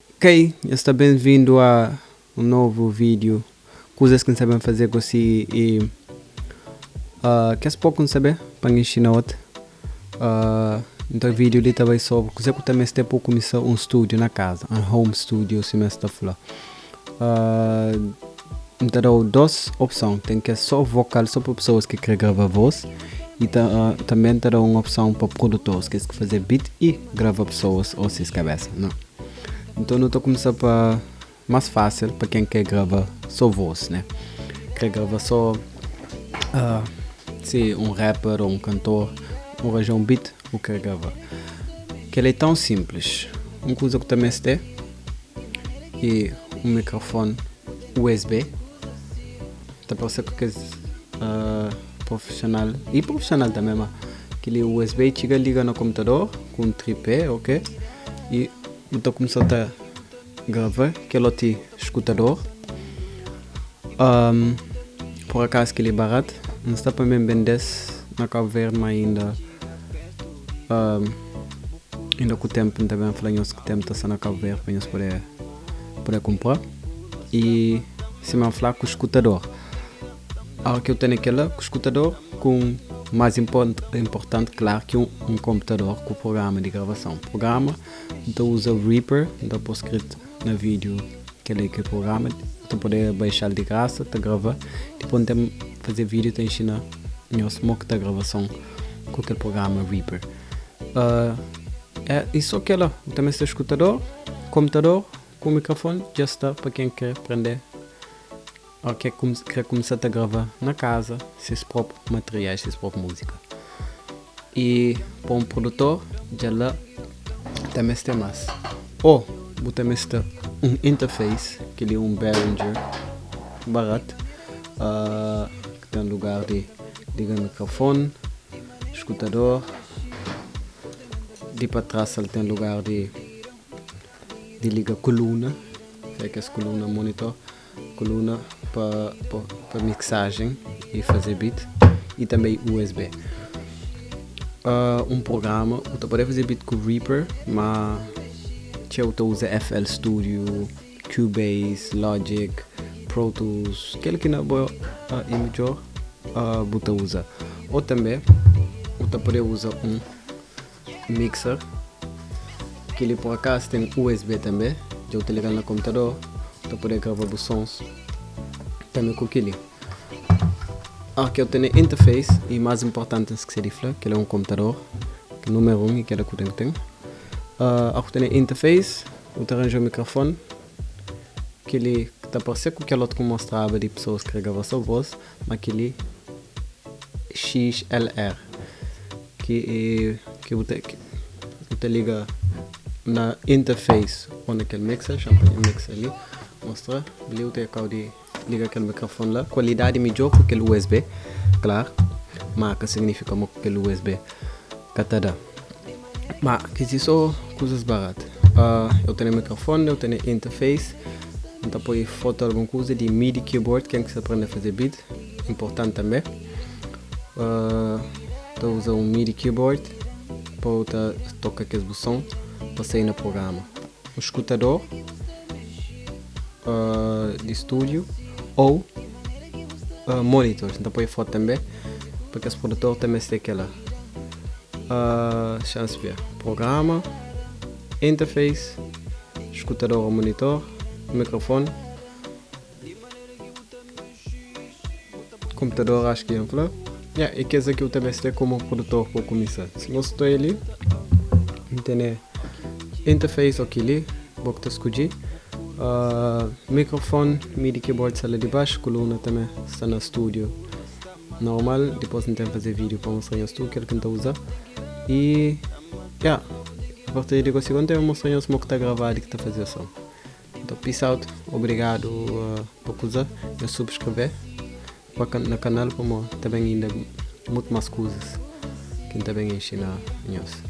Ok, está bem-vindo a um novo vídeo. Coisas que não sabem fazer com si e quer pouco não saber para ensinar outro. Então o vídeo ali também sobre coisa que também está por começar um estúdio na casa, um home studio se mais está falando. Então duas opções, tem que é só vocal só para pessoas que querem gravar voz e também terá uma opção para produtores que querem fazer beat e gravar pessoas ou se cabeça, não? Então eu estou começando para mais fácil para quem quer gravar só voz, né? Quer gravar só se um rapper ou um cantor ou arranjar um beat ou quer gravar. Que ele é tão simples. Uma coisa que também se tem e um microfone USB. Tá para você que é profissional e profissional também, mas aquele USB chega liga no computador com um tripé, ok? E então começou a gravar aquele outro escutador. Por acaso que ele é barato, não está para mim vender na Cabo Verde, mas ainda com o tempo também falamos que o tempo está na Cabo Verde para nós poder comprar. E se me falar com o escutador, que eu tenho aquele escutador com mais importante, claro, que um computador com o programa de gravação. O programa, então usa o Reaper, então por escrito no vídeo que programa, então poder baixar de graça, tá gravar, depois tem fazer vídeo, tem ensinar nós mock da gravação com aquele programa Reaper. Isso aquela, também está escutador, computador com microfone, já está para quem quer aprender. Quer começar a gravar na casa, seus próprios materiais, seus próprias música. E para um produtor, já lá também tem mais. Ou também está um interface, que é um Behringer barato, que tem lugar de ligar o microfone, escutador. De para trás ele tem lugar de ligar coluna, que é essa coluna monitor, coluna para mixagem e fazer beat, e também USB. Um programa, você pode fazer beat com o Reaper, mas eu uso FL Studio, Cubase, Logic, Pro Tools, aquele que não é melhor, você usa. Ou também, você pode usar um mixer, que ele por acaso tem USB também, já você liga no computador, você pode gravar os sons também com aquele. Aqui eu tenho interface e mais importante que se diz que ele é um computador, que é o número 1 e que é o que eu tenho. Aqui eu tenho interface, eu arranjo o microfone, que ele está parecendo com aquele outro que eu mostrava de pessoas que gravam sua voz, mas aquele XLR, que você liga na interface ou naquele mixer, champanhe mixer ali, mostra, ali eu tenho de liga aquele microfone lá, qualidade melhor que aquele USB, claro, marca significa que aquele USB catada. Mas que isso são coisas baratas. Eu tenho microfone, eu tenho interface, então põe foto alguma coisa de MIDI keyboard, quem que se aprende a fazer beat, importante também. Então usa um MIDI keyboard para tocar aqueles botões para sair no programa. Um escutador de estúdio ou monitors, então põe foto também, porque esse produtor também tem aquela chance de ver programa, interface, escutador ou monitor, microfone, computador, acho que é um flor. E que esse aqui eu também sei como produtor para começar. Se não estou ali, entende? Interface aqui, vou te escolher. Microfone, MIDI keyboard sala de baixo, coluna também está no estúdio normal, depois não tem que fazer vídeo para mostrar no estúdio que ele tenta usar. E a partir de agora eu vou mostrar como que está gravado e que está fazendo som. Então peace out, obrigado por usar e subscrever no canal, como também ainda muito mais coisas que também ensina nós.